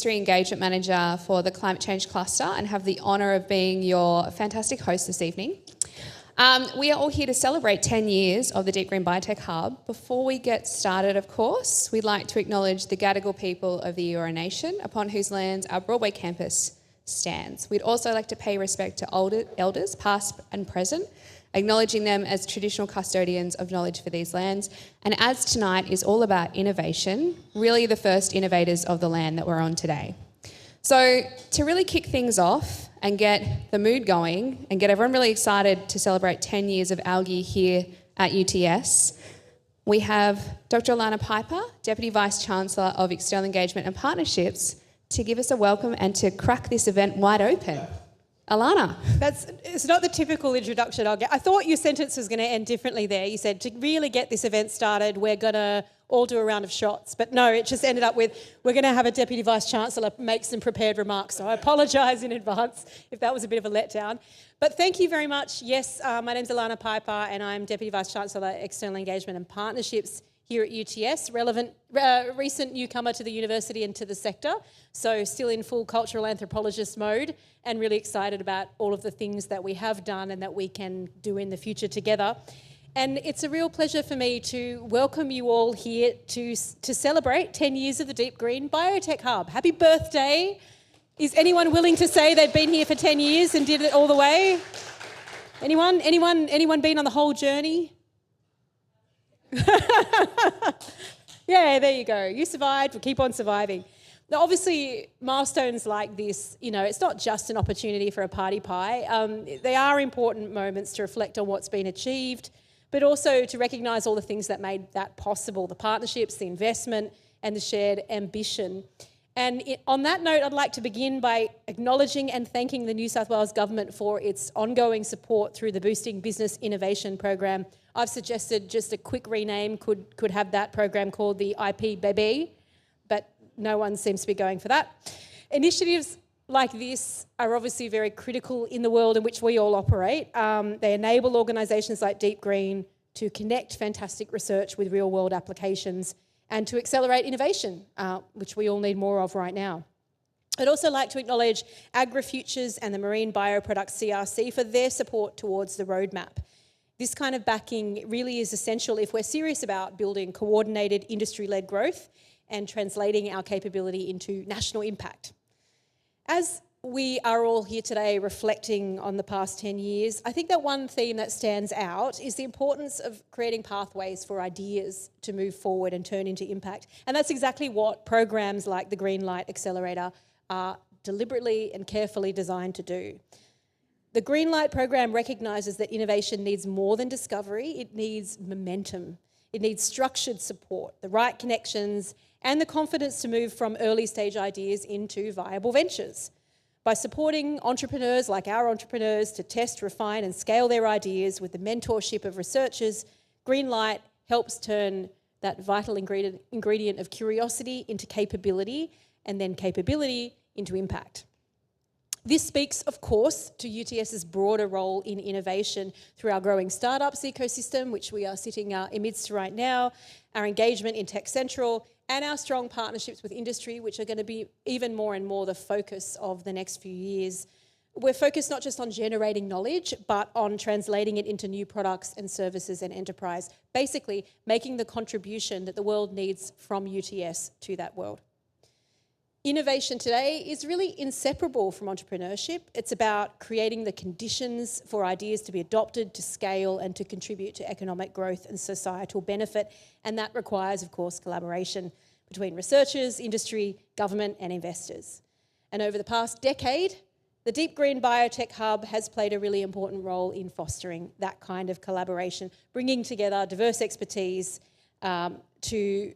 Industry Engagement Manager for the Climate Change Cluster and have the honour of being your fantastic host this evening. We are all here to celebrate 10 years of the Deep Green Biotech Hub. Before we get started, of course, we'd like to acknowledge the Gadigal people of the Eora Nation, upon whose lands our Broadway campus stands. We'd also like to pay respect to elders, past and present, acknowledging them as traditional custodians of knowledge for these lands. And as tonight is all about innovation, really the first innovators of the land that we're on today. So to really kick things off and get the mood going and get everyone really excited to celebrate 10 years of algae here at UTS, we have Dr. Alana Piper, Deputy Vice-Chancellor of External Engagement and Partnerships, to give us a welcome and to crack this event wide open. Alana. It's not the typical introduction I'll get. I thought your sentence was going to end differently there. You said, to really get this event started, we're going to all do a round of shots. But no, it just ended up with, we're going to have a Deputy Vice-Chancellor make some prepared remarks. So I apologise in advance if that was a bit of a letdown. But thank you very much. Yes, my name's Alana Piper and I'm Deputy Vice-Chancellor, External Engagement and Partnerships here at UTS, recent newcomer to the university and to the sector, so still in full cultural anthropologist mode and really excited about all of the things that we have done and that we can do in the future together. And it's a real pleasure for me to welcome you all here to celebrate 10 years of the Deep Green Biotech Hub. Happy birthday. Is anyone willing to say they've been here for 10 years and did it all the way? Anyone been on the whole journey? Yeah, there you go. You survived, we'll keep on surviving. Now, obviously, milestones like this, it's not just an opportunity for a party pie. They are important moments to reflect on what's been achieved, but also to recognise all the things that made that possible, the partnerships, the investment, and the shared ambition. And on that note, I'd like to begin by acknowledging and thanking the New South Wales Government for its ongoing support through the Boosting Business Innovation Program. I've suggested just a quick rename could have that program called the IPBB, but no one seems to be going for that. Initiatives like this are obviously very critical in the world in which we all operate. They enable organisations like Deep Green to connect fantastic research with real-world applications and to accelerate innovation, which we all need more of right now. I'd also like to acknowledge AgriFutures and the Marine Bioproducts CRC for their support towards the roadmap. This kind of backing really is essential if we're serious about building coordinated industry-led growth and translating our capability into national impact. As we are all here today reflecting on the past 10 years, I think that one theme that stands out is the importance of creating pathways for ideas to move forward and turn into impact. And that's exactly what programs like the Green Light Accelerator are deliberately and carefully designed to do. The Green Light program recognises that innovation needs more than discovery, it needs momentum. It needs structured support, the right connections, and the confidence to move from early stage ideas into viable ventures. By supporting entrepreneurs like our entrepreneurs to test, refine and scale their ideas with the mentorship of researchers, Green Light helps turn that vital ingredient of curiosity into capability and then capability into impact. This speaks, of course, to UTS's broader role in innovation through our growing startups ecosystem, which we are sitting amidst right now, our engagement in Tech Central, and our strong partnerships with industry, which are going to be even more and more the focus of the next few years. We're focused not just on generating knowledge, but on translating it into new products and services and enterprise, basically making the contribution that the world needs from UTS to that world. Innovation today is really inseparable from entrepreneurship. It's about creating the conditions for ideas to be adopted, to scale, and to contribute to economic growth and societal benefit. And that requires, of course, collaboration between researchers, industry, government, and investors. And over the past decade, the Deep Green Biotech Hub has played a really important role in fostering that kind of collaboration, bringing together diverse expertise to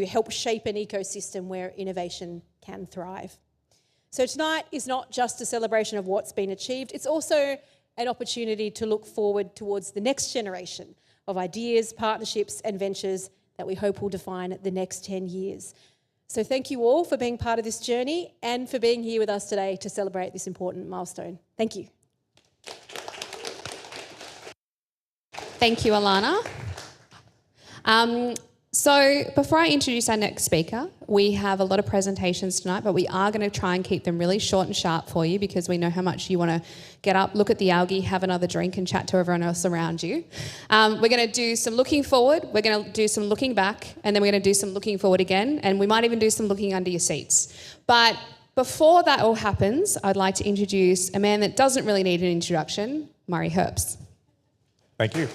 help shape an ecosystem where innovation can thrive. So tonight is not just a celebration of what's been achieved, it's also an opportunity to look forward towards the next generation of ideas, partnerships and ventures that we hope will define the next 10 years. So thank you all for being part of this journey and for being here with us today to celebrate this important milestone. Thank you. Thank you, Alana. So before I introduce our next speaker, we have a lot of presentations tonight, but we are going to try and keep them really short and sharp for you because we know how much you want to get up, look at the algae, have another drink and chat to everyone else around you. We're going to do some looking forward, we're going to do some looking back, and then we're going to do some looking forward again, and we might even do some looking under your seats. But before that all happens, I'd like to introduce a man that doesn't really need an introduction, Murray Herbst. Thank you.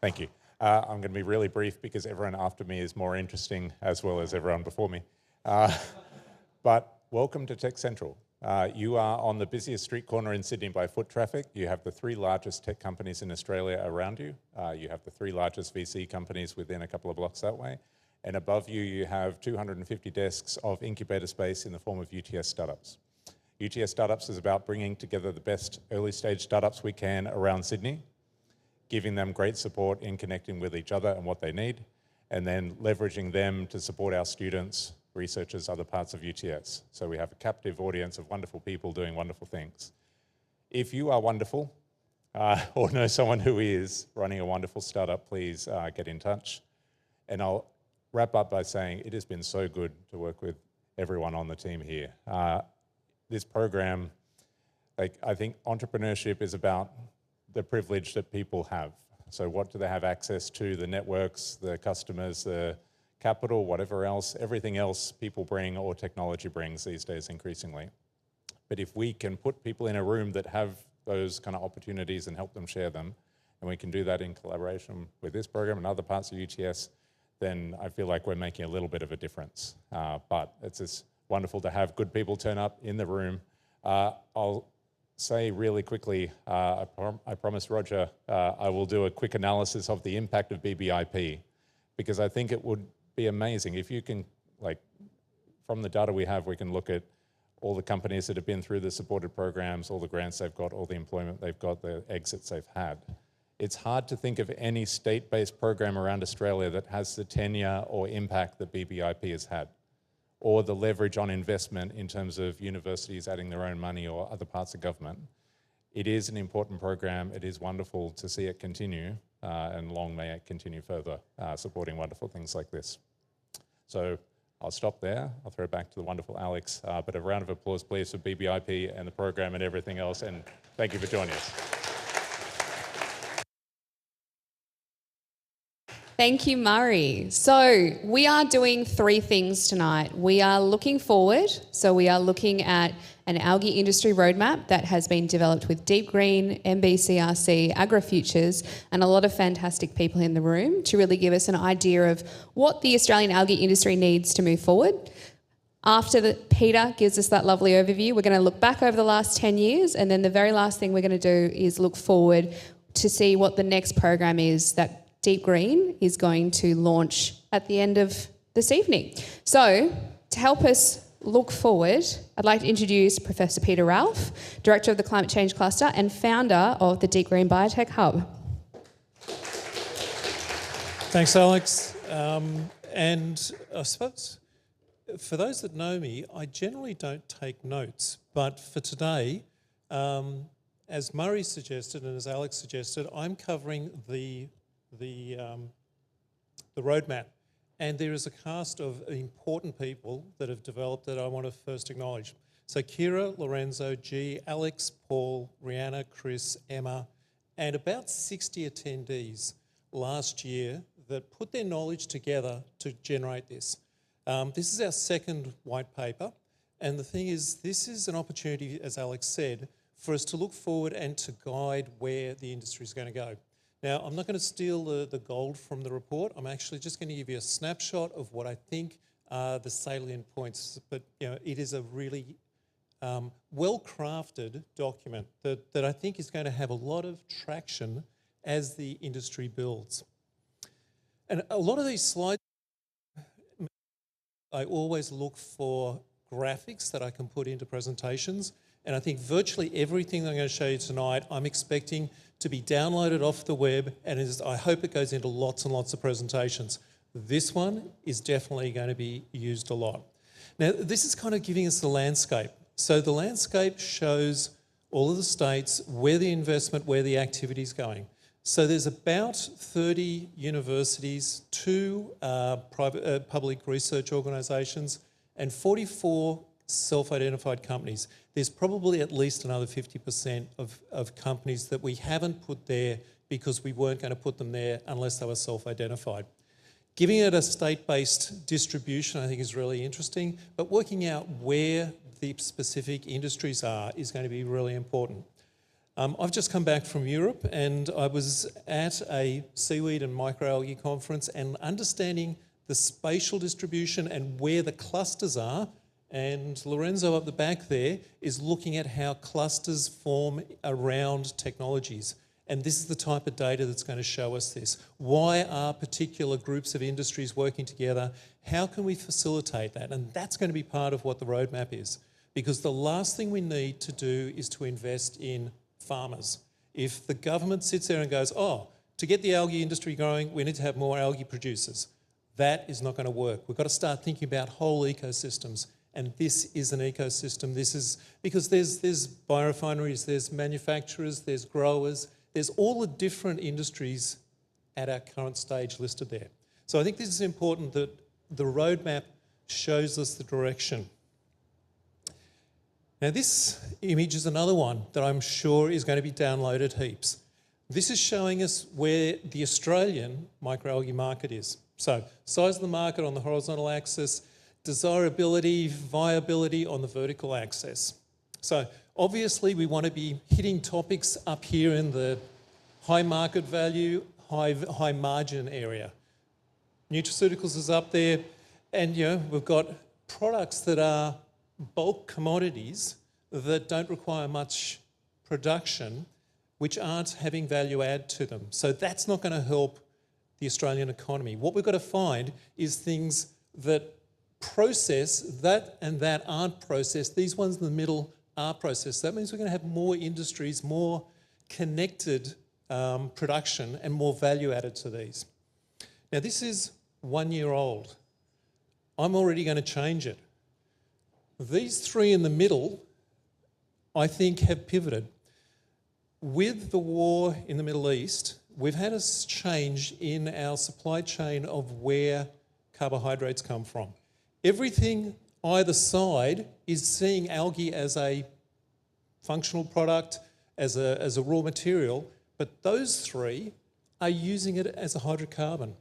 Thank you. I'm going to be really brief because everyone after me is more interesting as well as everyone before me. But welcome to Tech Central. You are on the busiest street corner in Sydney by foot traffic. You have the 3 largest tech companies in Australia around you. You have the 3 largest VC companies within a couple of blocks that way. And above you, you have 250 desks of incubator space in the form of UTS startups. UTS startups is about bringing together the best early stage startups we can around Sydney, giving them great support in connecting with each other and what they need, and then leveraging them to support our students, researchers, other parts of UTS. So we have a captive audience of wonderful people doing wonderful things. If you are wonderful or know someone who is running a wonderful startup, please get in touch. And I'll wrap up by saying it has been so good to work with everyone on the team here. This program, I think entrepreneurship is about the privilege that people have. So what do they have access to? The networks, the customers, the capital, whatever else, everything else people bring or technology brings these days increasingly. But if we can put people in a room that have those kind of opportunities and help them share them, and we can do that in collaboration with this program and other parts of UTS, then I feel like we're making a little bit of a difference. But it's just wonderful to have good people turn up in the room. I'll say really quickly, I promised Roger I will do a quick analysis of the impact of BBIP, because I think it would be amazing if you can, from the data we have, we can look at all the companies that have been through the supported programs, all the grants they've got, all the employment they've got, the exits they've had. It's hard to think of any state-based program around Australia that has the tenure or impact that BBIP has had, or the leverage on investment in terms of universities adding their own money or other parts of government. It is an important program. It is wonderful to see it continue, and long may it continue further, supporting wonderful things like this. So I'll stop there. I'll throw it back to the wonderful Alex, but a round of applause, please, for BBIP and the program and everything else, and thank you for joining us. Thank you, Murray. So we are doing 3 things tonight. We are looking forward. So we are looking at an algae industry roadmap that has been developed with Deep Green, MBCRC, AgriFutures, and a lot of fantastic people in the room to really give us an idea of what the Australian algae industry needs to move forward. After Peter gives us that lovely overview, we're going to look back over the last 10 years, and then the very last thing we're going to do is look forward to see what the next program is that Deep Green is going to launch at the end of this evening. So, to help us look forward, I'd like to introduce Professor Peter Ralph, Director of the Climate Change Cluster and founder of the Deep Green Biotech Hub. Thanks, Alex. And I suppose for those that know me, I generally don't take notes, but for today, as Murray suggested and as Alex suggested, I'm covering the roadmap, and there is a cast of important people that have developed that I want to first acknowledge. So Kira, Lorenzo, G, Alex, Paul, Rihanna, Chris, Emma, and about 60 attendees last year that put their knowledge together to generate this. This is our second white paper, and the thing is, this is an opportunity, as Alex said, for us to look forward and to guide where the industry is going to go. Now, I'm not going to steal the gold from the report. I'm actually just going to give you a snapshot of what I think are the salient points. But it is a really well-crafted document that I think is going to have a lot of traction as the industry builds. And a lot of these slides, I always look for graphics that I can put into presentations. And I think virtually everything I'm going to show you tonight, I'm expecting to be downloaded off the web, and I hope it goes into lots and lots of presentations. This one is definitely going to be used a lot. Now, this is kind of giving us the landscape. So the landscape shows all of the states, where the investment, where the activity is going. So there's about 30 universities, 2 public research organisations, and 44 self-identified companies. There's probably at least another 50% of companies that we haven't put there because we weren't going to put them there unless they were self-identified. Giving it a state-based distribution I think is really interesting, but working out where the specific industries are is going to be really important. I've just come back from Europe and I was at a seaweed and microalgae conference and understanding the spatial distribution and where the clusters are. And Lorenzo up the back there is looking at how clusters form around technologies. And this is the type of data that's going to show us this. Why are particular groups of industries working together? How can we facilitate that? And that's going to be part of what the roadmap is. Because the last thing we need to do is to invest in farmers. If the government sits there and goes, oh, to get the algae industry growing, we need to have more algae producers. That is not going to work. We've got to start thinking about whole ecosystems. And this is an ecosystem. This is because there's biorefineries, there's manufacturers, there's growers, there's all the different industries at our current stage listed there. So I think this is important that the roadmap shows us the direction. Now this image is another one that I'm sure is going to be downloaded heaps. This is showing us where the Australian microalgae market is. So size of the market on the horizontal axis, desirability, viability on the vertical axis. So obviously we want to be hitting topics up here in the high market value, high margin area. Nutraceuticals is up there and we've got products that are bulk commodities that don't require much production, which aren't having value add to them. So that's not going to help the Australian economy. What we've got to find is things that process that and that aren't processed. These ones in the middle are processed. That means we're going to have more industries, more connected production and more value added to these. Now this is 1 year old. I'm already going to change it. These 3 in the middle, I think, have pivoted. With the war in the Middle East, we've had a change in our supply chain of where carbohydrates come from. Everything either side is seeing algae as a functional product, as a raw material, but those 3 are using it as a hydrocarbon.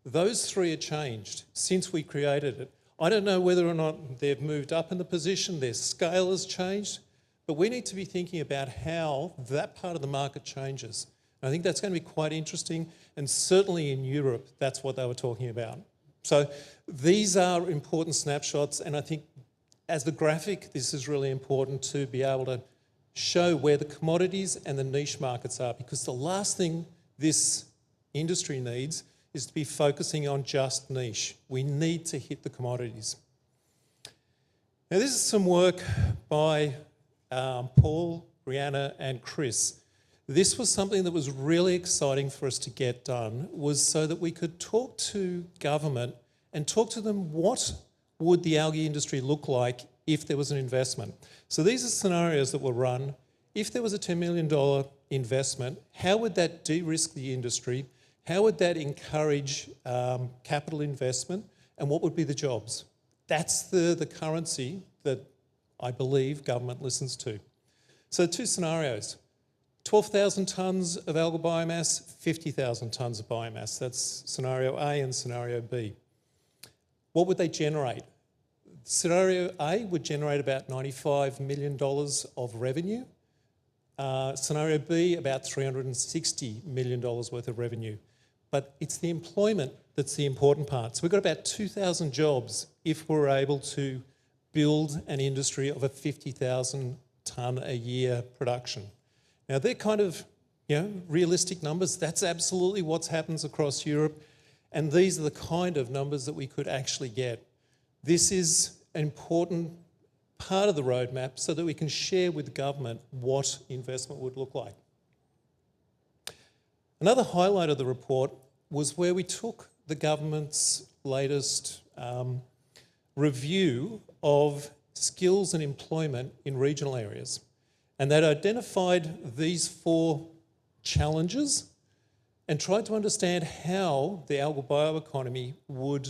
Those 3 are changed since we created it. I don't know whether or not they've moved up in the position, their scale has changed, but we need to be thinking about how that part of the market changes. And I think that's going to be quite interesting, and certainly in Europe, that's what they were talking about. So these are important snapshots, and I think as the graphic, this is really important to be able to show where the commodities and the niche markets are, because the last thing this industry needs is to be focusing on just niche. We need to hit the commodities. Now this is some work by Paul, Brianna and Chris. This was something that was really exciting for us to get done, was so that we could talk to government and talk to them what would the algae industry look like if there was an investment. So these are scenarios that were run. If there was a $10 million investment, how would that de-risk the industry? How would that encourage capital investment? And what would be the jobs? That's the currency that I believe government listens to. So 2 scenarios. 12,000 tonnes of algal biomass, 50,000 tonnes of biomass. That's scenario A and scenario B. What would they generate? Scenario A would generate about $95 million of revenue. Scenario B, about $360 million worth of revenue. But it's the employment that's the important part. So we've got about 2,000 jobs if we're able to build an industry of a 50,000 tonne a year production. Now they're kind of, realistic numbers. That's absolutely what happens across Europe. And these are the kind of numbers that we could actually get. This is an important part of the roadmap so that we can share with government what investment would look like. Another highlight of the report was where we took the government's latest review of skills and employment in regional areas. And that identified these 4 challenges and tried to understand how the algal bioeconomy would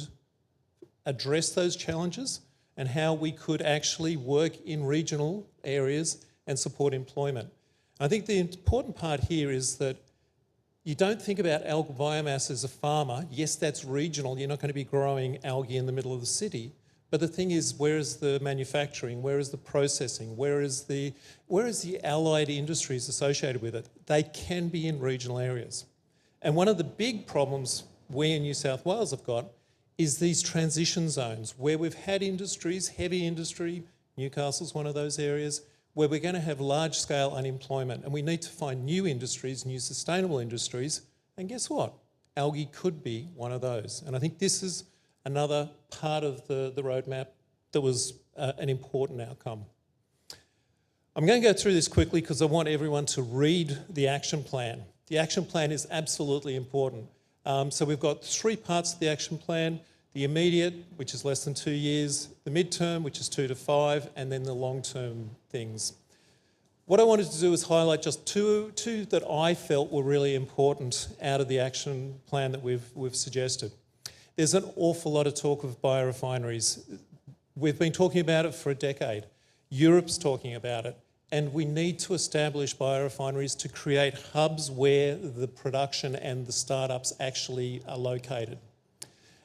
address those challenges and how we could actually work in regional areas and support employment. I think the important part here is that you don't think about algal biomass as a farmer. Yes, that's regional. You're not going to be growing algae in the middle of the city. But the thing is, where is the manufacturing? Where is the processing? Where is the allied industries associated with it? They can be in regional areas. And one of the big problems we in New South Wales have got is these transition zones where we've had industries, heavy industry, Newcastle's one of those areas, where we're going to have large-scale unemployment, and we need to find new industries, new sustainable industries, and guess what? Algae could be one of those. And I think this is another part of the roadmap that was an important outcome. I'm going to go through this quickly because I want everyone to read the action plan. The action plan is absolutely important. So we've got 3 parts of the action plan: the immediate, which is less than 2 years, the midterm, which is 2 to 5, and then the long-term things. What I wanted to do is highlight just two that I felt were really important out of the action plan that we've suggested. There's an awful lot of talk of biorefineries. We've been talking about it for a decade. Europe's talking about it. And we need to establish biorefineries to create hubs where the production and the startups actually are located.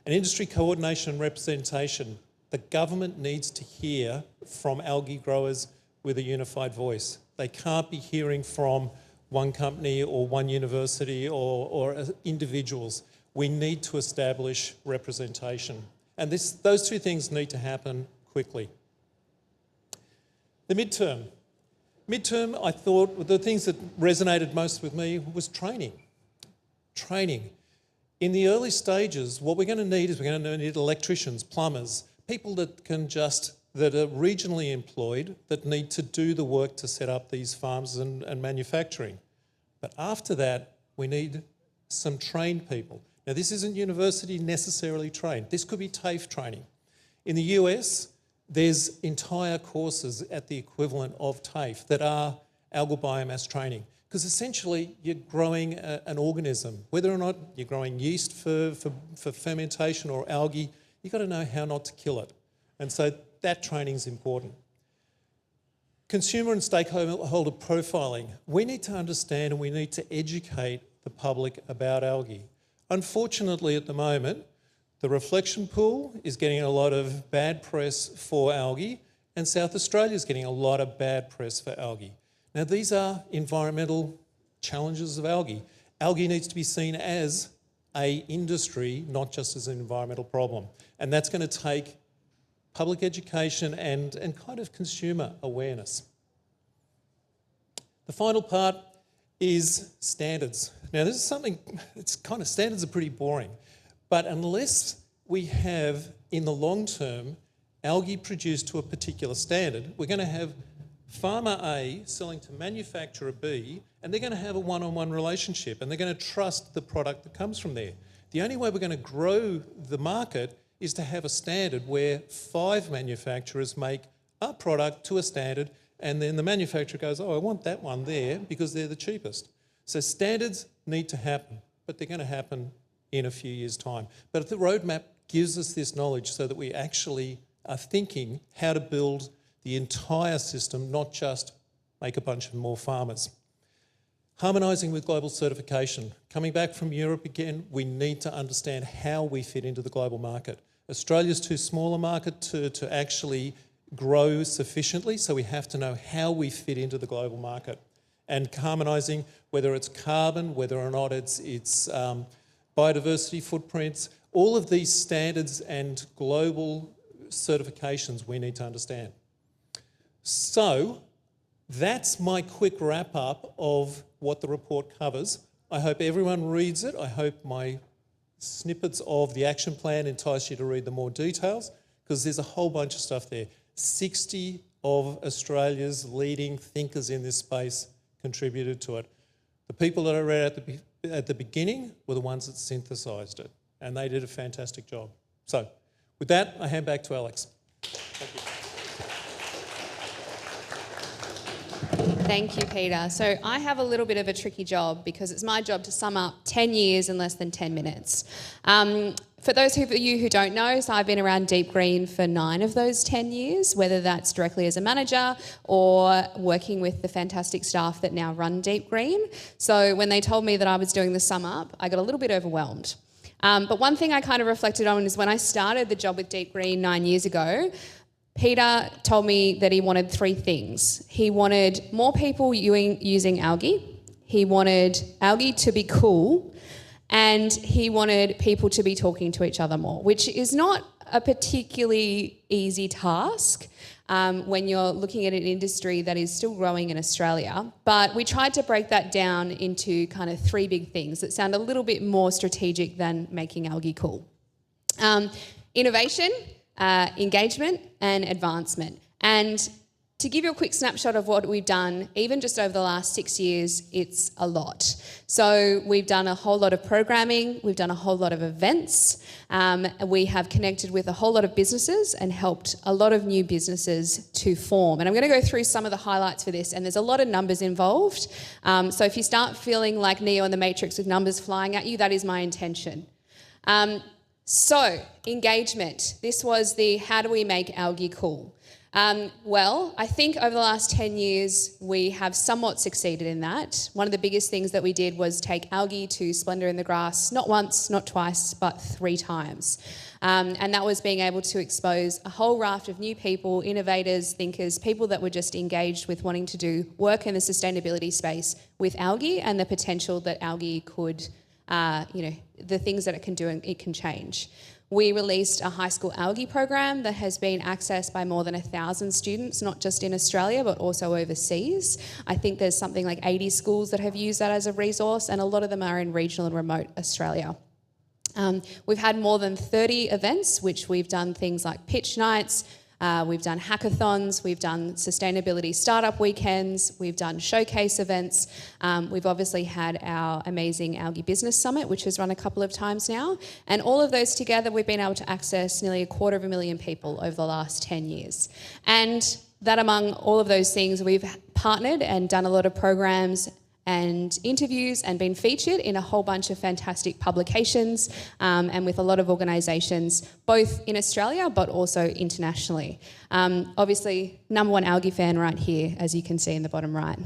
And industry coordination and representation. The government needs to hear from algae growers with a unified voice. They can't be hearing from one company or one university or individuals. We need to establish representation. And those 2 things need to happen quickly. The midterm. Midterm, I thought, the things that resonated most with me was training. Training. In the early stages, what we're going to need is we're going to need electricians, plumbers, people that are regionally employed that need to do the work to set up these farms and manufacturing. But after that, we need some trained people. Now, this isn't university necessarily trained. This could be TAFE training. In the US, there's entire courses at the equivalent of TAFE that are algal biomass training, because essentially you're growing an organism. Whether or not you're growing yeast for fermentation or algae, you've got to know how not to kill it. And so that training is important. Consumer and stakeholder profiling. We need to understand and we need to educate the public about algae. Unfortunately, at the moment, the reflection pool is getting a lot of bad press for algae, and South Australia is getting a lot of bad press for algae. Now, these are environmental challenges of algae. Algae needs to be seen as an industry, not just as an environmental problem. And that's going to take public education and kind of consumer awareness. The final part is standards. Now, this is something, it's kind of, standards are pretty boring. But unless we have, in the long term, algae produced to a particular standard, we're going to have farmer A selling to manufacturer B, and they're going to have a one-on-one relationship, and they're going to trust the product that comes from there. The only way we're going to grow the market is to have a standard where 5 manufacturers make a product to a standard, and then the manufacturer goes, oh, I want that one there because they're the cheapest. So standards need to happen, but they're going to happen in a few years' time. But the roadmap gives us this knowledge so that we actually are thinking how to build the entire system, not just make a bunch of more farmers. Harmonising with global certification. Coming back from Europe again, we need to understand how we fit into the global market. Australia's too small a market to actually grow sufficiently, so we have to know how we fit into the global market. And harmonising, whether it's carbon, whether or not it's biodiversity footprints, all of these standards and global certifications we need to understand. So that's my quick wrap up of what the report covers. I hope everyone reads it. I hope my snippets of the action plan entice you to read the more details, because there's a whole bunch of stuff there. 60 of Australia's leading thinkers in this space contributed to it. The people that I read at the beginning were the ones that synthesised it, and they did a fantastic job. So with that, I hand back to Alex. Thank you. Thank you, Peter. So I have a little bit of a tricky job because it's my job to sum up 10 years in less than 10 minutes. For those of you who don't know, so I've been around Deep Green for 9 of those 10 years, whether that's directly as a manager or working with the fantastic staff that now run Deep Green. So when they told me that I was doing the sum up, I got a little bit overwhelmed. But one thing I kind of reflected on is when I started the job with Deep Green 9 years ago, Peter told me that he wanted 3 things. He wanted more people using algae, he wanted algae to be cool, and he wanted people to be talking to each other more, which is not a particularly easy task when you're looking at an industry that is still growing in Australia. But we tried to break that down into kind of 3 big things that sound a little bit more strategic than making algae cool. Innovation, engagement and advancement. And to give you a quick snapshot of what we've done, even just over the last 6 years, it's a lot. So we've done a whole lot of programming, we've done a whole lot of events, we have connected with a whole lot of businesses and helped a lot of new businesses to form. And I'm going to go through some of the highlights for this, and there's a lot of numbers involved. So if you start feeling like Neo in the Matrix with numbers flying at you, that is my intention. So, engagement. This was the how do we make algae cool? Well, I think over the last 10 years, we have somewhat succeeded in that. One of the biggest things that we did was take algae to Splendour in the grass, not once, not twice, but 3 times. And that was being able to expose a whole raft of new people, innovators, thinkers, people that were just engaged with wanting to do work in the sustainability space with algae and the potential that algae could the things that it can do and it can change. We released a high school algae program that has been accessed by more than 1,000 students, not just in Australia, but also overseas. I think there's something like 80 schools that have used that as a resource, and a lot of them are in regional and remote Australia. We've had more than 30 events, which we've done things like pitch nights, we've done hackathons, we've done sustainability startup weekends, we've done showcase events. We've obviously had our amazing Algae Business Summit, which has run a couple of times now. And all of those together, we've been able to access nearly 250,000 people over the last 10 years. And that among all of those things, we've partnered and done a lot of programs and interviews and been featured in a whole bunch of fantastic publications and with a lot of organisations, both in Australia but also internationally. Obviously, #1 algae fan right here, as you can see in the bottom right.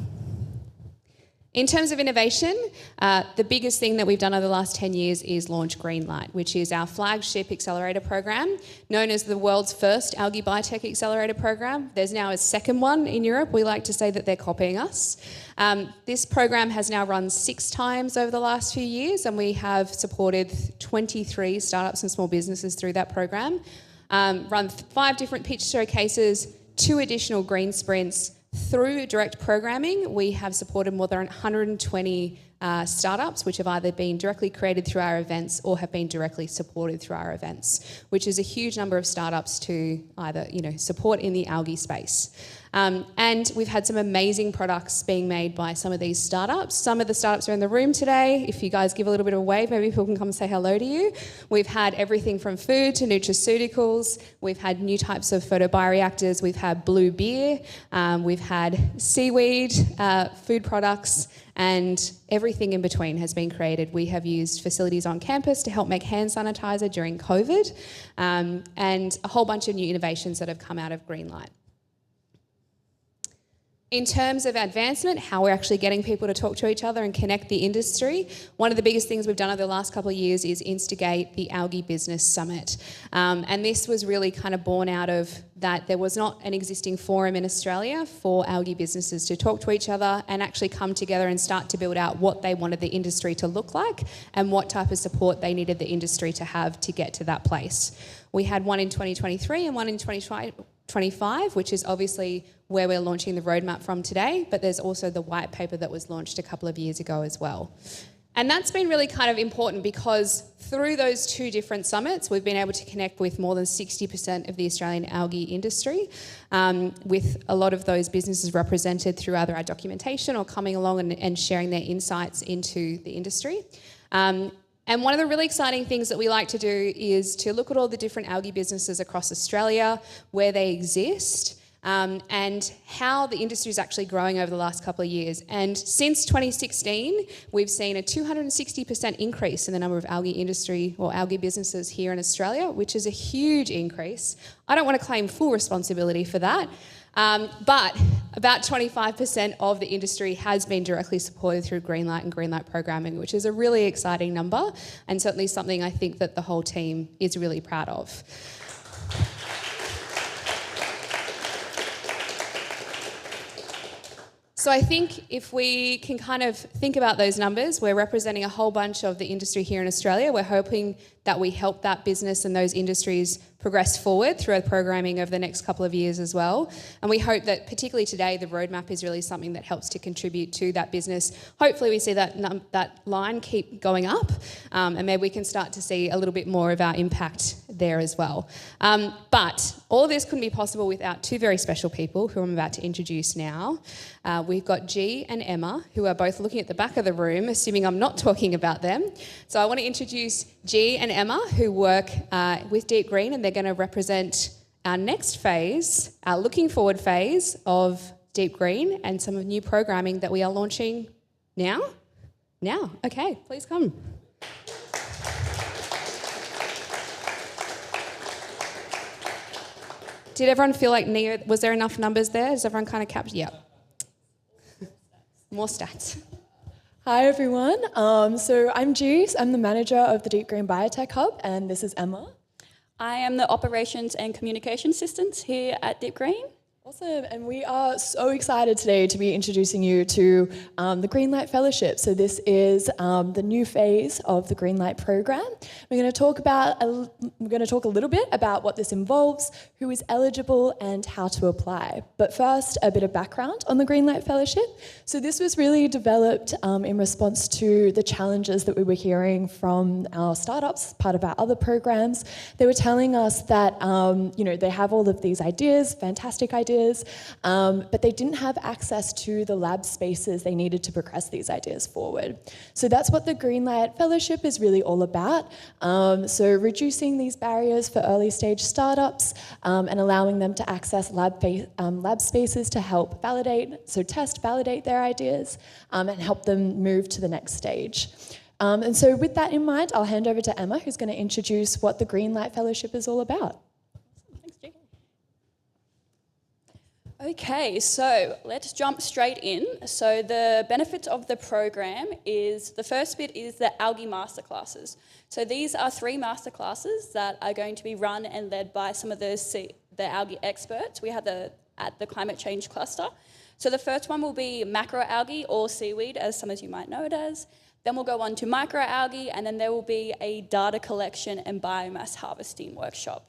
In terms of innovation, the biggest thing that we've done over the last 10 years is launch Green Light, which is our flagship accelerator program, known as the world's first Algae Biotech Accelerator Program. There's now a second one in Europe. We like to say that they're copying us. This program has now run 6 times over the last few years, and we have supported 23 startups and small businesses through that program, run 5 different pitch showcases, 2 additional green sprints. Through direct programming, we have supported more than 120 startups, which have either been directly created through our events or have been directly supported through our events, which is a huge number of startups to either support in the algae space. And we've had some amazing products being made by some of these startups. Some of the startups are in the room today. If you guys give a little bit of a wave, maybe people can come and say hello to you. We've had everything from food to nutraceuticals. We've had new types of photobioreactors. We've had blue beer. We've had seaweed, food products, and everything in between has been created. We have used facilities on campus to help make hand sanitizer during COVID, and a whole bunch of new innovations that have come out of Green Light. In terms of advancement, how we're actually getting people to talk to each other and connect the industry, one of the biggest things we've done over the last couple of years is instigate the Algae Business Summit. And this was really kind of born out of that there was not an existing forum in Australia for algae businesses to talk to each other and actually come together and start to build out what they wanted the industry to look like and what type of support they needed the industry to have to get to that place. We had one in 2023 and one in 2025, which is obviously where we're launching the roadmap from today, but there's also the white paper that was launched a couple of years ago as well. And that's been really kind of important because through those 2 different summits, we've been able to connect with more than 60% of the Australian algae industry, with a lot of those businesses represented through either our documentation or coming along and sharing their insights into the industry. And one of the really exciting things that we like to do is to look at all the different algae businesses across Australia, where they exist, and how the industry is actually growing over the last couple of years. And since 2016, we've seen a 260% increase in the number of algae industry or algae businesses here in Australia, which is a huge increase. I don't want to claim full responsibility for that, but about 25% of the industry has been directly supported through Green Light and Green Light programming, which is a really exciting number and certainly something I think that the whole team is really proud of. So I think if we can kind of think about those numbers, we're representing a whole bunch of the industry here in Australia. We're hoping that we help that business and those industries progress forward through our programming over the next couple of years as well. And we hope that particularly today, the roadmap is really something that helps to contribute to that business. Hopefully we see that line keep going up, and maybe we can start to see a little bit more of our impact there as well. But all of this couldn't be possible without two very special people who I'm about to introduce now. We've got G and Emma, who are both looking at the back of the room, assuming I'm not talking about them. So I want to introduce G and Emma, who work with Deep Green, and they're going to represent our next phase, our looking forward phase of Deep Green and some of new programming that we are launching now. Okay, please come. Did everyone feel like was there enough numbers there? Is everyone kind of captured? Yep. More stats. Hi everyone, so I'm Jeeves, I'm the manager of the Green Biotech Hub, and this is Emma. I am the Operations and Communication Assistant here at Deep Green. Awesome, and we are so excited today to be introducing you to the Green Light Fellowship. So this is the new phase of the Green Light program. We're going to talk a little bit about what this involves, who is eligible, and how to apply. But first, a bit of background on the Green Light Fellowship. So this was really developed in response to the challenges that we were hearing from our startups, part of our other programs. They were telling us that they have all of these ideas, fantastic ideas, but they didn't have access to the lab spaces they needed to progress these ideas forward. So that's what the Green Light Fellowship is really all about. So reducing these barriers for early stage startups and allowing them to access lab spaces to help validate their ideas and help them move to the next stage. And so with that in mind, I'll hand over to Emma, who's going to introduce what the Green Light Fellowship is all about. Okay, so let's jump straight in. So the benefits of the program is, the first bit is the algae masterclasses. So these are 3 masterclasses that are going to be run and led by some of the algae experts we have at the climate change cluster. So the first one will be macroalgae, or seaweed, as some of you might know it as. Then we'll go on to microalgae, and then there will be a data collection and biomass harvesting workshop.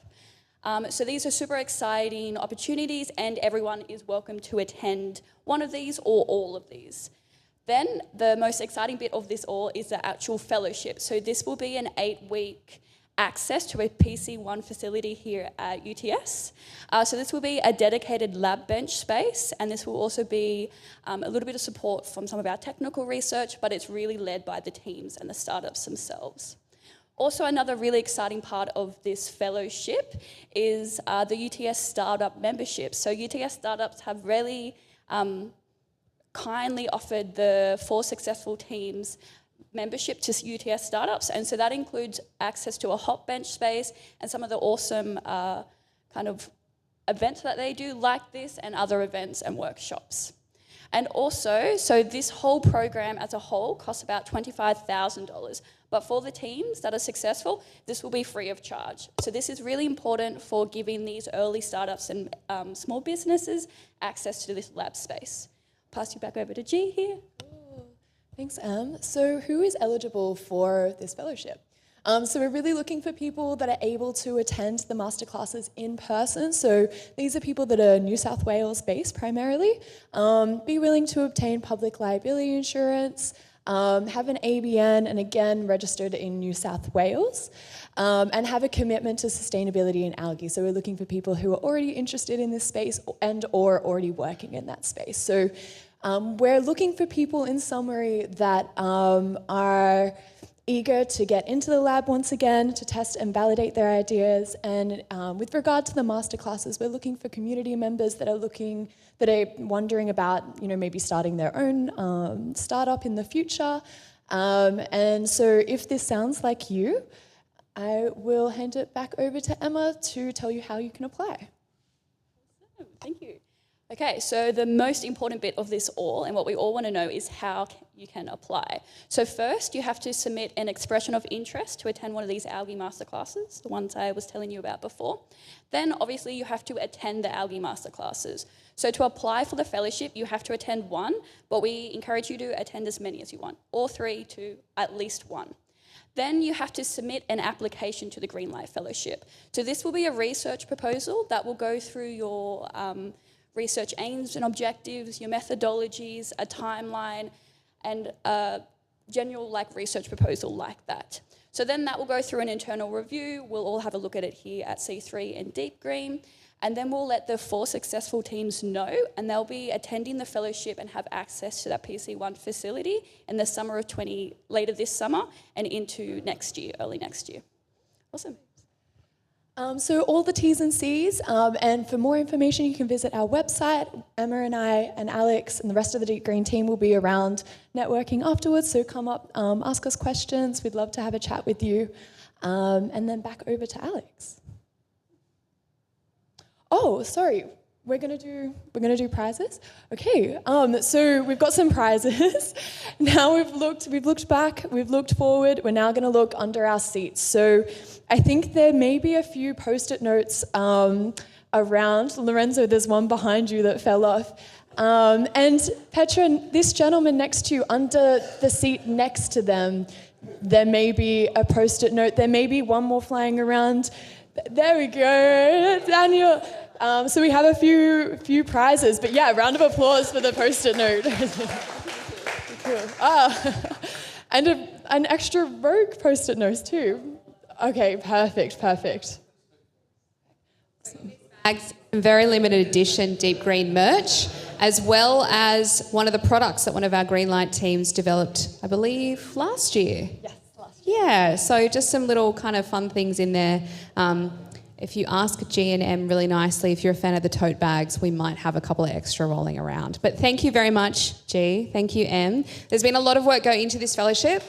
So these are super exciting opportunities, and everyone is welcome to attend one of these or all of these. Then the most exciting bit of this all is the actual fellowship. So this will be an 8-week access to a PC1 facility here at UTS. So this will be a dedicated lab bench space, and this will also be a little bit of support from some of our technical research, but it's really led by the teams and the startups themselves. Also, another really exciting part of this fellowship is the UTS startup membership. So UTS startups have really kindly offered the 4 successful teams membership to UTS startups, and so that includes access to a hot bench space and some of the awesome kind of events that they do like this, and other events and workshops. And also, so this whole program as a whole costs about $25,000. But for the teams that are successful, this will be free of charge. So this is really important for giving these early startups and small businesses access to this lab space. Pass you back over to G here. Thanks, Em. So who is eligible for this fellowship? So we're really looking for people that are able to attend the masterclasses in person. So these are people that are New South Wales based primarily, be willing to obtain public liability insurance, have an ABN and again registered in New South Wales, and have a commitment to sustainability in algae. So we're looking for people who are already interested in this space and or already working in that space. So we're looking for people, in summary, that are eager to get into the lab once again to test and validate their ideas. And with regard to the masterclasses, we're looking for community members that are wondering about, maybe starting their own startup in the future. And so if this sounds like you, I will hand it back over to Emma to tell you how you can apply. Thank you. Okay, so the most important bit of this all, and what we all want to know, is how you can apply. So first, you have to submit an expression of interest to attend one of these algae masterclasses, the ones I was telling you about before. Then, obviously, you have to attend the algae masterclasses. So to apply for the fellowship, you have to attend one, but we encourage you to attend as many as you want, or 3 to at least 1. Then you have to submit an application to the Green Light Fellowship. So this will be a research proposal that will go through your research aims and objectives, your methodologies, a timeline, and a general research proposal like that. So then that will go through an internal review. We'll all have a look at it here at C3 and Deep Green. And then we'll let the 4 successful teams know, and they'll be attending the fellowship and have access to that PC1 facility in the summer of later this summer and into next year, early next year. Awesome. So all the T's and C's, and for more information you can visit our website. Emma and I and Alex and the rest of the Deep Green team will be around networking afterwards, so come up, ask us questions. We'd love to have a chat with you. And then back over to Alex. Oh, sorry. We're gonna do prizes. Okay. So we've got some prizes. Now we've looked back, we've looked forward. We're now gonna look under our seats. So I think there may be a few post-it notes around. Lorenzo, there's one behind you that fell off. And Petra, this gentleman next to you, under the seat next to them, there may be a post-it note. There may be one more flying around. There we go, Daniel. So we have a few prizes, but yeah, round of applause for the post-it note. Cool. And an extra rogue post-it note too. Okay, perfect. Very limited edition Deep Green merch, as well as one of the products that one of our Green Light teams developed, I believe, last year. Yes, last year. Yeah, so just some little kind of fun things in there. If you ask G&M really nicely, if you're a fan of the tote bags, we might have a couple of extra rolling around. But thank you very much, G. Thank you, M. There's been a lot of work going into this fellowship.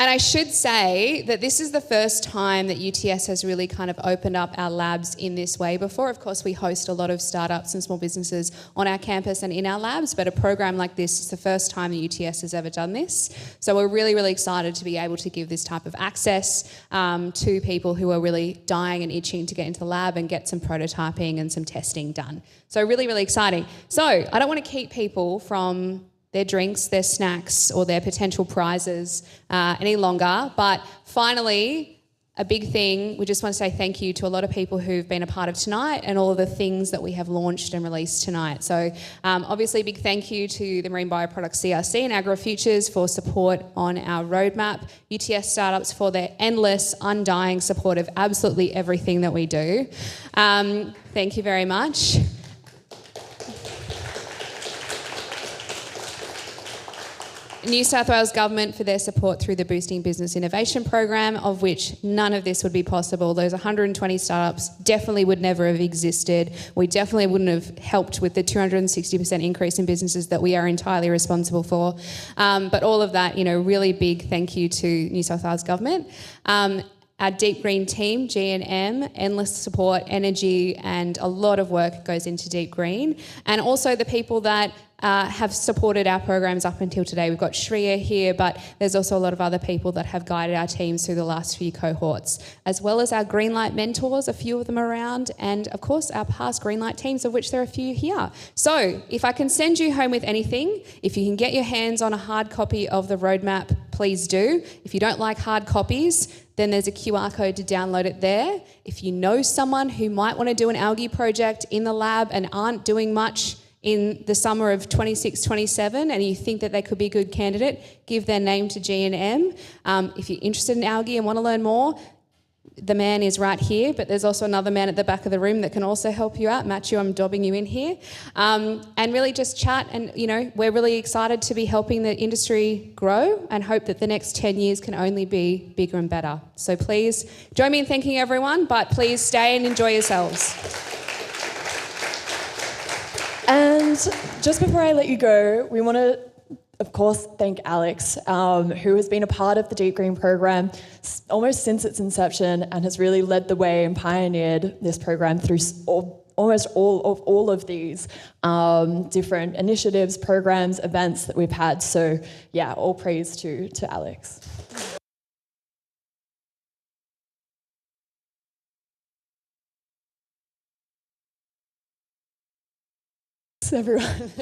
And I should say that this is the first time that UTS has really kind of opened up our labs in this way. Before, of course, we host a lot of startups and small businesses on our campus and in our labs, but a program like this is the first time that UTS has ever done this. So we're really, really excited to be able to give this type of access to people who are really dying and itching to get into the lab and get some prototyping and some testing done. So really, really exciting. So I don't want to keep people from their drinks, their snacks, or their potential prizes any longer. But finally, a big thing, we just want to say thank you to a lot of people who've been a part of tonight and all of the things that we have launched and released tonight. So obviously a big thank you to the Marine Bioproducts CRC and AgroFutures for support on our roadmap, UTS Startups for their endless, undying support of absolutely everything that we do. Thank you very much. New South Wales Government for their support through the Boosting Business Innovation Program, of which none of this would be possible. Those 120 startups definitely would never have existed. We definitely wouldn't have helped with the 260% increase in businesses that we are entirely responsible for. But all of that, really big thank you to New South Wales Government. Our Deep Green team, G&M, endless support, energy, and a lot of work goes into Deep Green. And also the people that have supported our programs up until today. We've got Shreya here, but there's also a lot of other people that have guided our teams through the last few cohorts, as well as our Green Light mentors, a few of them around, and of course our past Green Light teams, of which there are a few here. So if I can send you home with anything, if you can get your hands on a hard copy of the roadmap, please do. If you don't like hard copies, then there's a QR code to download it there. If you know someone who might want to do an algae project in the lab and aren't doing much in the summer of 26, 27, and you think that they could be a good candidate, give their name to G&M. If you're interested in algae and want to learn more, the man is right here, but there's also another man at the back of the room that can also help you out. Matthew, I'm dobbing you in here. And really just chat, and we're really excited to be helping the industry grow and hope that the next 10 years can only be bigger and better. So please join me in thanking everyone, but please stay and enjoy yourselves. And just before I let you go, we want to, of course, thank Alex, who has been a part of the Deep Green program almost since its inception and has really led the way and pioneered this program through almost all of these different initiatives, programs, events that we've had. So yeah, all praise to Alex. Thanks, everyone.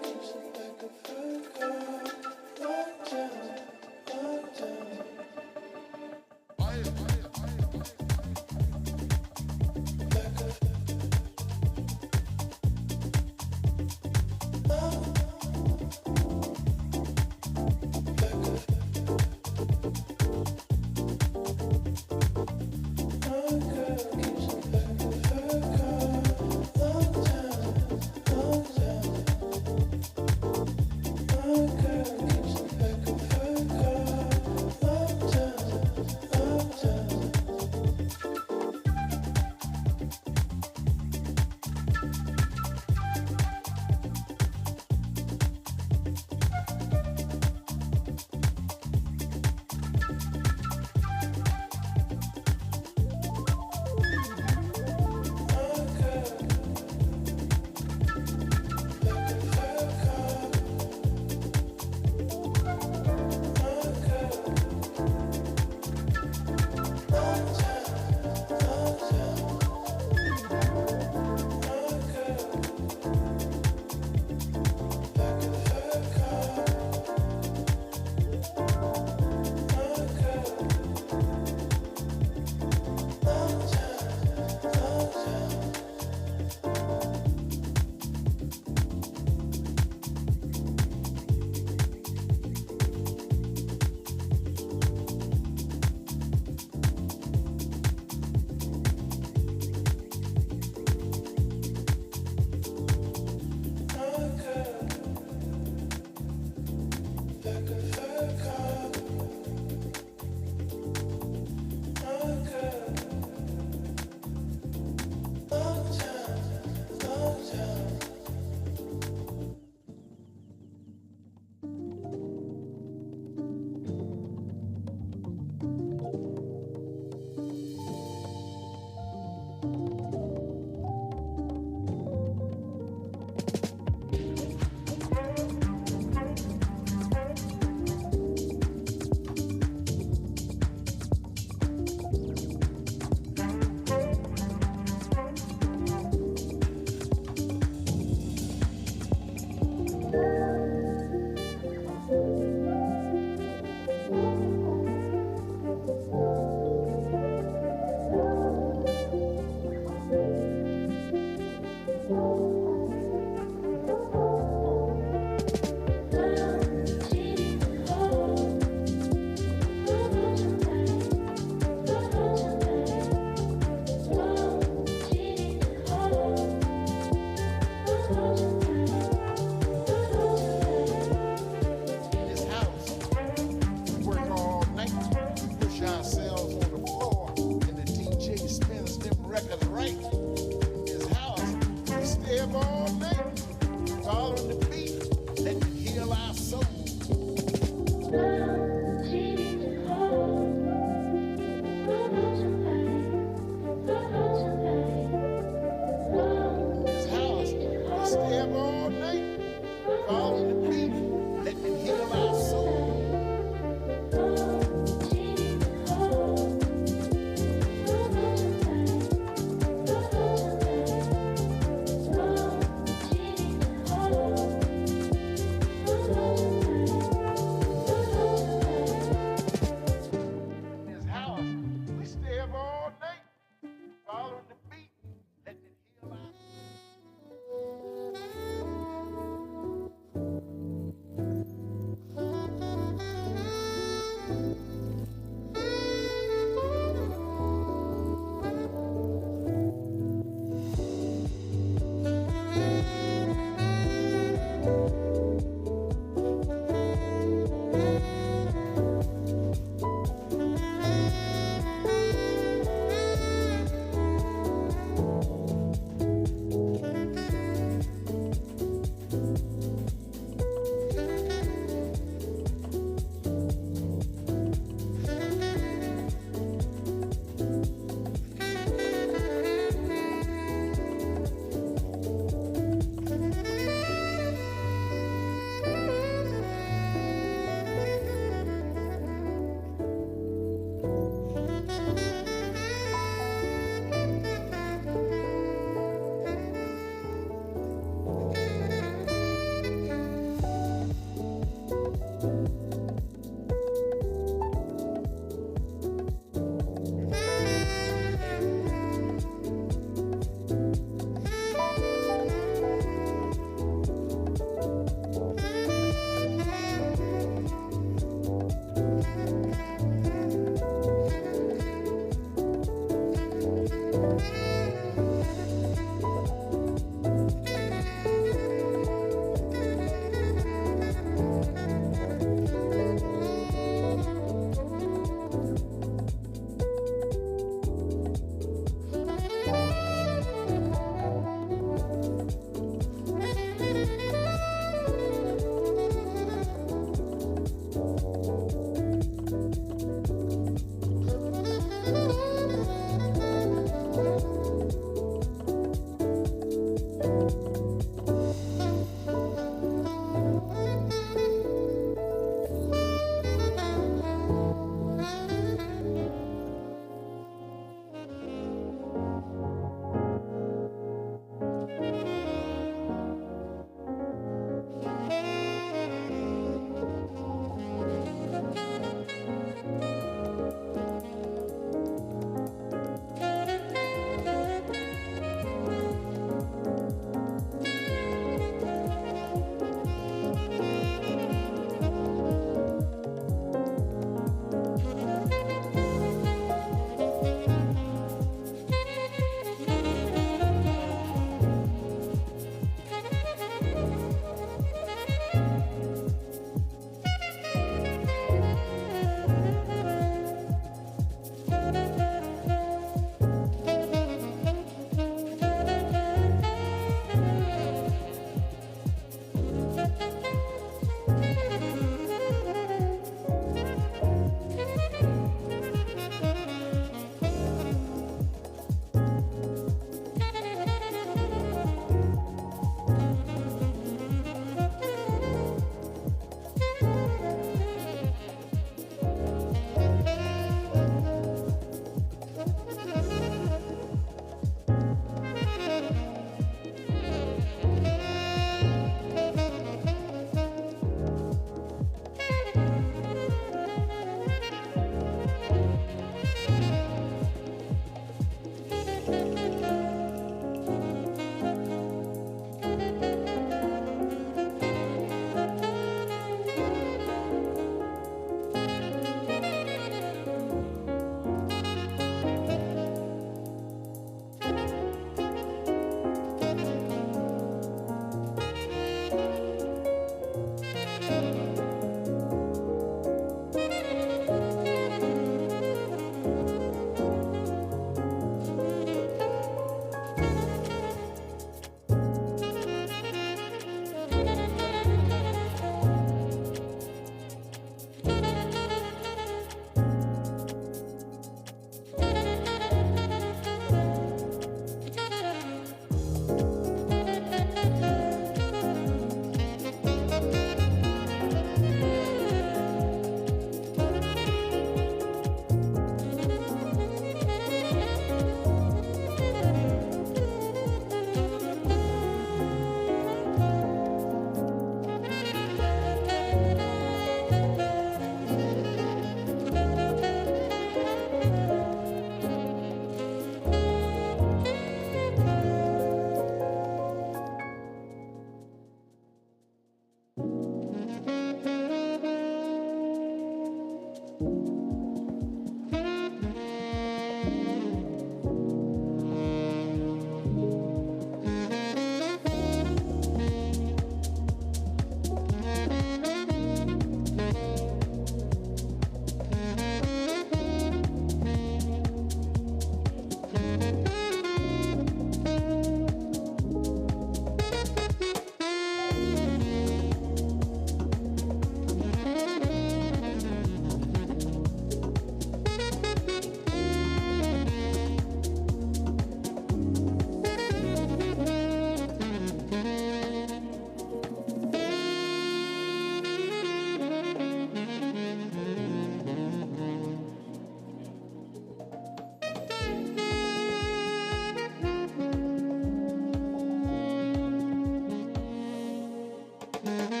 you.